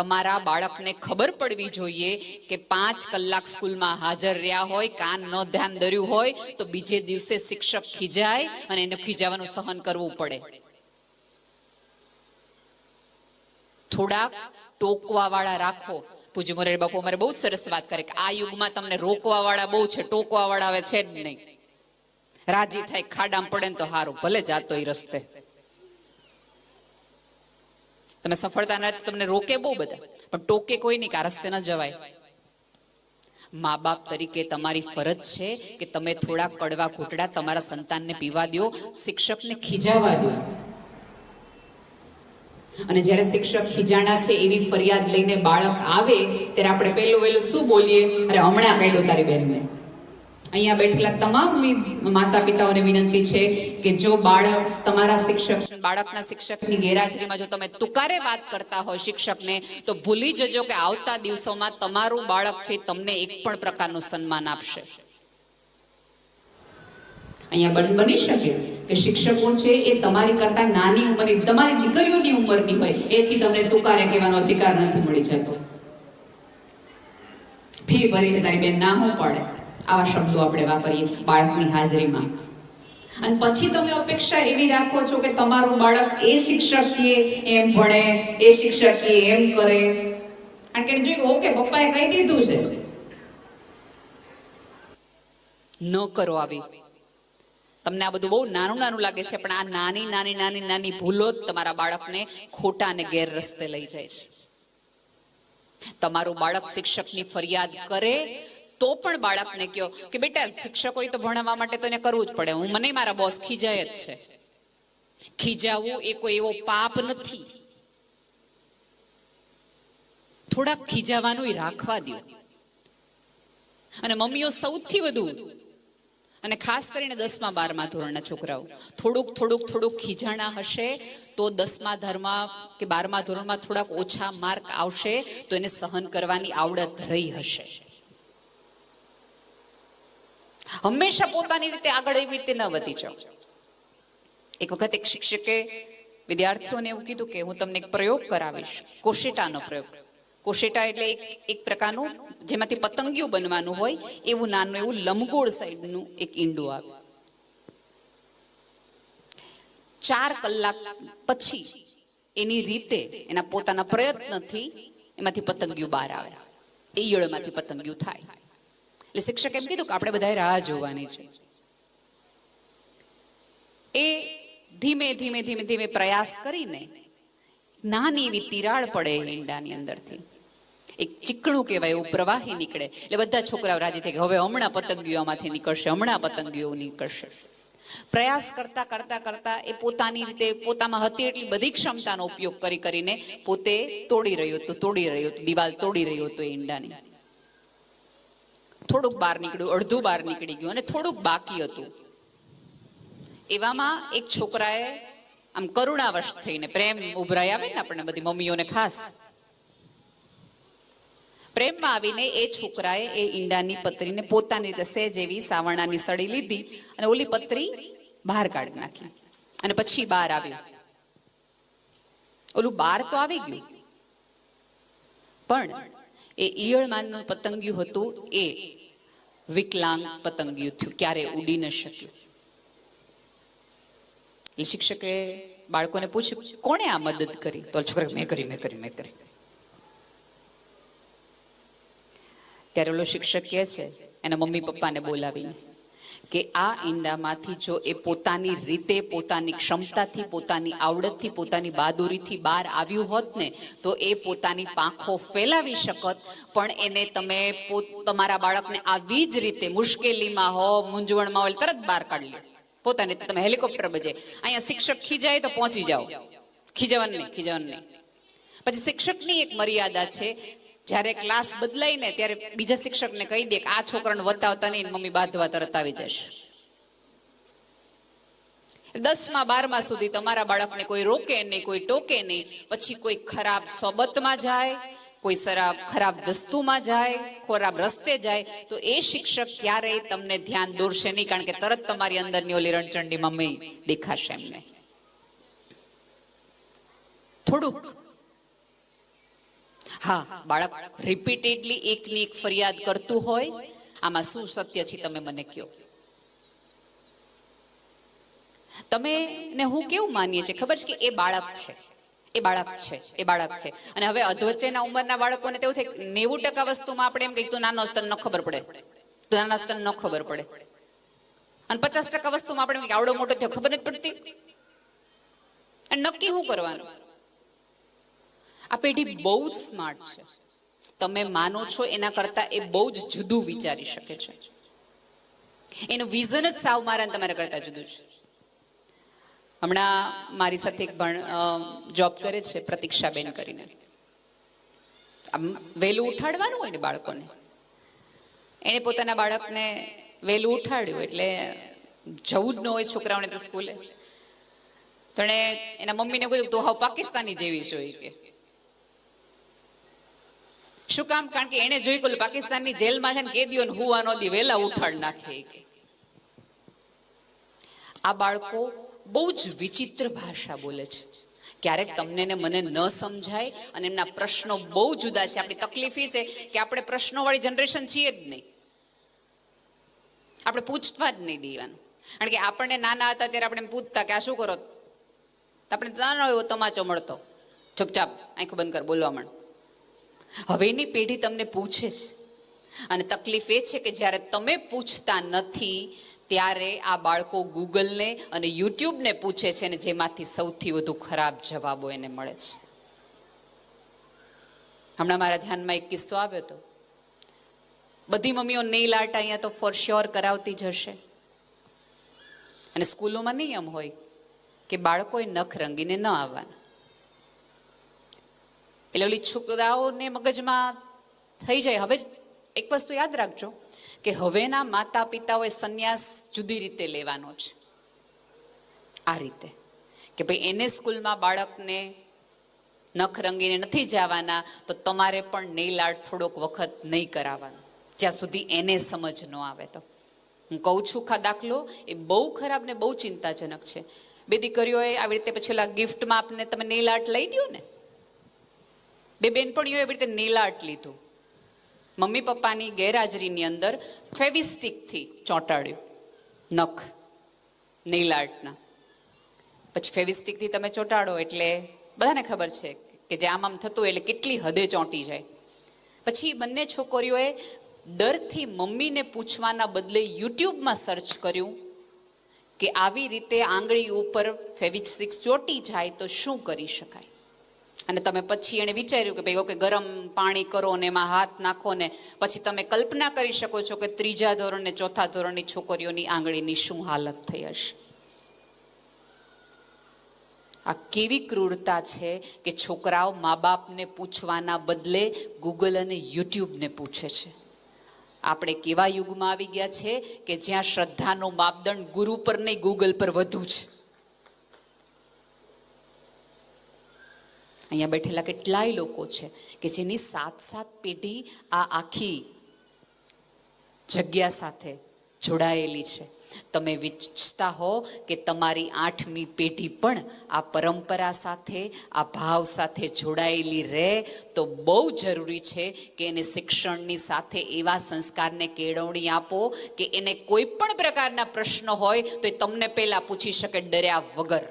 તમારા બાળકને ખબર પડવી જોઈએ કે 5 કલાક સ્કૂલમાં હાજર રહ્યા હોય, કાન ન ધ્યાન દર્યું હોય તો બીજે દિવસે શિક્ષક ખીજાય અને એને ખીજાવાનું સહન કરવું પડે. થોડાક ટોકવા વાળા રાખો. પૂજ્ય મોરારી બાપુ અમારે બહુ સરસ વાત કરે કે આ યુગમાં તમને રોકવા વાળા બહુ છે, ટોકવા વાળા હવે છે જ નહીં. રાજી થાય ખાડામાં પડે ને તો હારું, ભલે જાતો એ રસ્તે. તમે સફળતા ના તમને રોકે બહુ બધા, પણ ટોકે કોઈ નહીં કે આ રસ્તે ન જવાય. મા બાપ તરીકે તમારી ફરજ છે કે તમે થોડા કડવા ઘૂંટડા તમારા સંતાનને પીવા દો, શિક્ષકને ખીજાવા દો. અને જ્યારે શિક્ષક ખીજાણા છે એવી ફરિયાદ લઈને બાળક આવે ત્યારે આપણે પહેલું વહેલું શું બોલીએ? અરે હમણાં કહી દો તારી બેનને. અહીંયા બેઠેલા તમામ માતા પિતાઓને વિનંતી છે કે જો બાળક તમારા બાળકના શિક્ષકની ગેરહાજરીમાં જો તમે તુકારે વાત કરતા હોય શિક્ષકને, તો ભૂલી જજો કે આવતા દિવસોમાં તમારું બાળક છે તમને એક પણ પ્રકારનું સન્માન આપશે. અહીંયા બની શકે કે શિક્ષકો છે એ તમારી કરતા નાની ઉંમરની, તમારી દીકરીઓની ઉંમરની હોય, એથી તમને તુકારે કહેવાનો અધિકાર નથી મળી જતો. ફી ભરી તારી બેન ના હું પડે, આવા શબ્દો આપણે વાપરીએ બાળકની હાજરીમાં. અને પછી તમે અપેક્ષા એવી રાખો છો કે તમારું બાળક એ શિક્ષકે એમ ભણે, એ શિક્ષકે એમ કરે. કારણ કે જોયું ઓકે પપ્પાએ કહી દીધું છે. ન કરો આવી. તમને આ બધું બહુ નાનું નાનું લાગે છે, પણ આ નાની નાની નાની નાની ભૂલો જ તમારા બાળકને ખોટા અને ગેરરસ્તે લઈ જાય છે. તમારું બાળક શિક્ષકની ફરિયાદ કરે તો પણ બાળકને કહો કે બેટા શિક્ષકો તો ભણાવવા માટે તો એને કરવું જ પડે. મને મારા બોસ ખીજાય જ છે. ખીજાવવું એ કોઈ એવો પાપ નથી. થોડાક ખીજાવાનું રાખવા દો. અને મમ્મીઓ સૌથી વધુ, અને ખાસ કરીને 10મા 12મા ધોરણના છોકરાઓ થોડુંક ખીજાણા હશે તો 10મા ધોરણમાં કે 12મા ધોરણમાં થોડાક ઓછા માર્ક આવશે તો એને સહન કરવાની આવડત રહી હશે. હંમેશા પોતાની રીતે આગળ એવી રીતે ન વધી જાઓ. એક વખત એક શિક્ષકે વિદ્યાર્થીઓને એવું કીધું કે હું તમને એક પ્રયોગ કરાવીશ, કોશેટાનો પ્રયોગ. કોશેટા એટલે એક પ્રકારનું જેમાંથી પતંગિયું બનવાનું હોય એવું નાનું એવું લંબગોળ સાઈઝનું એક ઈંડું આવે. 4 કલાક પછી એની રીતે એના પોતાના પ્રયત્નથી એમાંથી પતંગિયું બહાર આવે, એ ઈયળમાંથી પતંગિયું થાય. એટલે શિક્ષકે એમ કીધું કે આપણે બધાએ રાહ જોવાની છે. એ ધીમે ધીમે ધીમે ધીમે પ્રયાસ કરીને નાની એવી તિરાડ પડે ઈંડાની અંદરથી, એક ચીકણું કહેવાય એવું પ્રવાહી નીકળે. એટલે બધા છોકરાઓ રાજી થાય કે હવે હમણાં પતંગિયોમાંથી નીકળશે, હમણાં પતંગિયો નીકળશે. પ્રયાસ કરતા કરતા કરતા એ પોતાની રીતે પોતામાં હતી એટલી બધી ક્ષમતાનો ઉપયોગ કરીને પોતે તોડી રહ્યું હતું, દિવાલ તોડી રહ્યું હતું ઈંડાની. થોડુંક બહાર નીકળ્યું, અડધું બહાર નીકળી ગયું અને થોડુંક બાકી હતું. એવામાં એક છોકરાએ આમ કરુણાવશ થઈને, પ્રેમ ઉભરાઈ આવે ને આપણને બધી મમ્મીઓને ખાસ, પ્રેમમાં આવીને એ છોકરાએ એ ઈંડાની પતરીને પોતાની રીતે સહેજ એવી સાવરણાની સળી લીધી અને ઓલી પતરી બહાર કાઢી નાખી. અને પછી બહાર આવ્યું. ઓલું બહાર તો આવી ગયું, પણ એ ઈયળમાંનું પતંગિયું હતું એ વિકલાંગ પતંગિયું થયું, ક્યારે ઉડી ન શક્યું. એ શિક્ષકે બાળકોને પૂછ્યું કોણે આ મદદ કરી? તો છોકરા મેં કરી. ત્યારે ઓલો શિક્ષક કહે છે એના મમ્મી પપ્પાને બોલાવીને કે આ ઈંડામાંથી જો એ પોતાની રીતે, પોતાની ક્ષમતાથી, પોતાની આવડતથી, પોતાની બહાદુરીથી બહાર આવ્યું હોત ને તો એ પોતાની પાંખો ફેલાવી શકત. પણ એને તમે તમારા બાળકને આવી જ રીતે મુશ્કેલીમાં હો, મૂંઝવણમાં હોય તરત બહાર કાઢી લે. પોતાની તમે હેલિકોપ્ટર બજે. અહીંયા શિક્ષક ખીજાય તો પહોંચી જાઓ, ખીજવાનું નહીં. પછી શિક્ષકની એક મર્યાદા છે. જ્યારે ક્લાસ બદલાય ને ત્યારે બીજા શિક્ષકને કહી દે કે આ છોકરાને વતાવતા નહીં, મમ્મી બાંધવા તરત આવી જશે. 10મા 12મા સુધી તમારા બાળકને કોઈ રોકે નહીં, કોઈ ટોકે નહીં. પછી કોઈ ખરાબ સોબતમાં જાય, કોઈ ખરાબ વસ્તુમાં જાય, ખરાબ રસ્તે જાય તો એ શિક્ષક ક્યારેય તમને ધ્યાન દોરશે નહીં, કારણ કે તરત તમારી અંદરની ઓલી રણચંડી મમ્મી દેખાશે એમને. હા, બાળક રિપીટેડલી એકની એક ફરિયાદ કરતું હોય, આમાં શું સત્ય છે તમે મને કહો. તમે ને હું કેવું માનીએ છીએ ખબર છે કે એ બાળક છે, એ બાળક છે, એ બાળક છે. અને હવે અધવચ્ચેના ઉંમરના બાળકોને તેવું થાય 90% વસ્તુમાં આપણે એમ કહીએ તું નાનો તને ન ખબર પડે, તું નાનો તને ન ખબર પડે. અને 50% વસ્તુમાં આપણે એમ આવડો મોટો થયો ખબર નથી પડતી. અને નક્કી શું કરવાનું? આ પેઢી બહુ જ સ્માર્ટ છે. તમે માનો છો એના કરતા એ બહુ જ જુદું વિચારી શકે છે. એનું વિઝન જ સાવ મારા તમારા કરતા જુદું છે. હમણાં મારી સાથે એક જોબ કરે છે પ્રતીક્ષાબેન કરીને. આમ વહેલું ઉઠાડવાનું હોય ને બાળકોને, એણે પોતાના બાળકને વહેલું ઉઠાડ્યું એટલે જવું જ ન હોય છોકરાઓને તો સ્કૂલે. તો એણે એના મમ્મીને કહ્યું તો હાવ પાકિસ્તાની જેવી જોઈએ કે શું કામ? કારણ કે એને જોઈ કે પાકિસ્તાનની જેલમાં છે ને કેદીઓને હુવા નો દી વહેલા ઉઠાડ નાખે. આ બાળકો બહુ જ વિચિત્ર ભાષા બોલે છે. ક્યારેક તમને ને મને ન સમજાય અને એમના પ્રશ્નો બહુ જુદા છે. આપણી તકલીફ એ છે કે આપણે પ્રશ્નોવાળી જનરેશન છીએ જ નહીં. આપણે પૂછવા જ નહીં દેવાનું. કારણ કે આપણને નાના હતા ત્યારે આપણે પૂછતા કે આ શું કરો? આપણે નાનો એવો તમાચો મળતો, ચૂપચાપ આંખો બંધ કર બોલવા માંડ. હવેની પેઢી તમને પૂછે છે અને તકલીફ એ છે કે જ્યારે તમે પૂછતા નથી ત્યારે આ બાળકો ગૂગલને અને યુટ્યુબને પૂછે છે અને જેમાંથી સૌથી વધુ ખરાબ જવાબો એને મળે છે. હમણાં મારા ધ્યાનમાં એક કિસ્સો આવ્યો હતો. બધી મમ્મીઓ નેઇલ આર્ટ અહીંયા તો ફોર શ્યોર કરાવતી જ હશે. અને સ્કૂલોમાં નિયમ હોય કે બાળકોએ નખ રંગીને ન આવવાના. એટલે ઓલી છોકરાઓને મગજમાં થઈ જાય. હવે એક વસ્તુ યાદ રાખજો કે હવેના માતા પિતાઓએ સંન્યાસ જુદી રીતે લેવાનો છે. આ રીતે કે ભાઈ એને સ્કૂલમાં બાળકને નખ રંગીને નથી જવાના તો તમારે પણ નેઇલ આર્ટ થોડોક વખત નહીં કરાવવાનું જ્યાં સુધી એને સમજ ન આવે. તો હું કહું છું દાખલો એ બહુ ખરાબ ને બહુ ચિંતાજનક છે. બે દીકરીઓએ આવી રીતે પછી ઓલા ગિફ્ટમાં આપને તમે નેઇલ આર્ટ લઈ દો ને, બે બેનપણીઓ એવી રીતે નેઇલ આર્ટ લીધું. મમ્મી પપ્પાની ગેરહાજરીની અંદર ફેવિસ્ટિકથી ચોંટાડ્યું નખ નેઇલ આર્ટના. પછી ફેવિસ્ટિકથી તમે ચોંટાડો એટલે બધાને ખબર છે કે જે આમ થતું એટલે કેટલી હદે ચોંટી જાય. પછી બંને છોકરીઓએ ડરથી મમ્મીને પૂછવાના બદલે યુટ્યુબમાં સર્ચ કર્યું કે આવી રીતે આંગળી ઉપર ફેવિસ્ટિક ચોંટી જાય તો શું કરી શકાય. અને તમે પછી એણે વિચાર્યું કે ભાઈ ઓકે ગરમ પાણી કરો ને એમાં હાથ નાખો ને પછી તમે કલ્પના કરી શકો છો કે 3જા ધોરણ ને 4થા ધોરણની છોકરીઓની આંગળીની શું હાલત થઈ હશે. આ કેવી ક્રૂરતા છે કે છોકરાઓ મા બાપને પૂછવાના બદલે ગૂગલ અને યુટ્યુબને પૂછે છે. આપણે કેવા યુગમાં આવી ગયા છે કે જ્યાં શ્રદ્ધાનો માપદંડ ગુરુ પર નહીં ગૂગલ પર વધુ છે. અહીંયા બેઠેલા કેટલાય લોકો છે કે જેની 7 પેઢી આ આખી જગ્યા સાથે જોડાયેલી છે. તમે વિચારતા હો કે તમારી 8મી પેઢી પણ આ પરંપરા સાથે આ ભાવ સાથે જોડાયેલી રહે તો બહુ જરૂરી છે કે એને શિક્ષણની સાથે એવા સંસ્કારને કેળવણી આપો કે એને કોઈ પણ પ્રકારના પ્રશ્નો હોય તો એ તમને પહેલા પૂછી શકે ડર્યા વગર.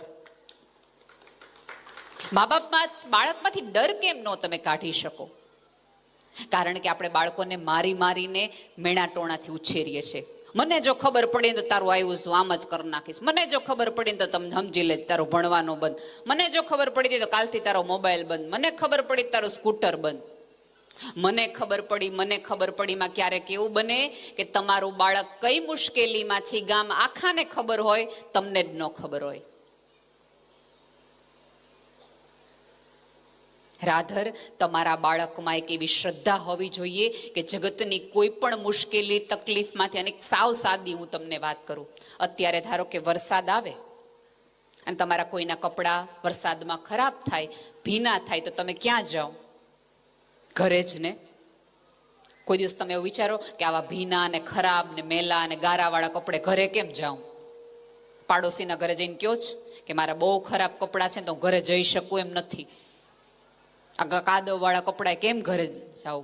મા બાપમાં બાળકમાંથી ડર કેમ ન તમે કાઢી શકો? કારણ કે આપણે બાળકોને મારી મારીને મેણાટોણાથી ઉછેરીએ છીએ. મને જો ખબર પડી તો તારું આવ્યું છું આમ જ કરી નાખીશ. મને જો ખબર પડી તો તમે સમજી લે તારો ભણવાનો બંધ. મને જો ખબર પડી તો કાલથી તારો મોબાઈલ બંધ. મને ખબર પડી તારું સ્કૂટર બંધ. મને ખબર પડીમાં ક્યારેક એવું બને કે તમારું બાળક કઈ મુશ્કેલીમાં છે ગામ આખાને ખબર હોય, તમને જ ન ખબર હોય. રાધર તમારા બાળકમાં એક એવી શ્રદ્ધા હોવી જોઈએ કે જગતની કોઈ પણ મુશ્કેલી તકલીફમાંથી, અને સાવ સાદી હું તમને વાત કરું, અત્યારે ધારો કે વરસાદ આવે અને તમારા કોઈના કપડાં વરસાદમાં ખરાબ થાય, ભીના થાય તો તમે ક્યાં જાઓ? ઘરે જ ને. કોઈ દિવસ તમે એવું વિચારો કે આવા ભીના ને ખરાબ ને મેલા અને ગારાવાળા કપડે ઘરે કેમ જાઉં? પાડોશીના ઘરે જઈને કહો જ કે મારા બહુ ખરાબ કપડાં છે તો હું ઘરે જઈ શકું એમ નથી. આ કાદવ વાળા કપડા કેમ ઘરે જાવ?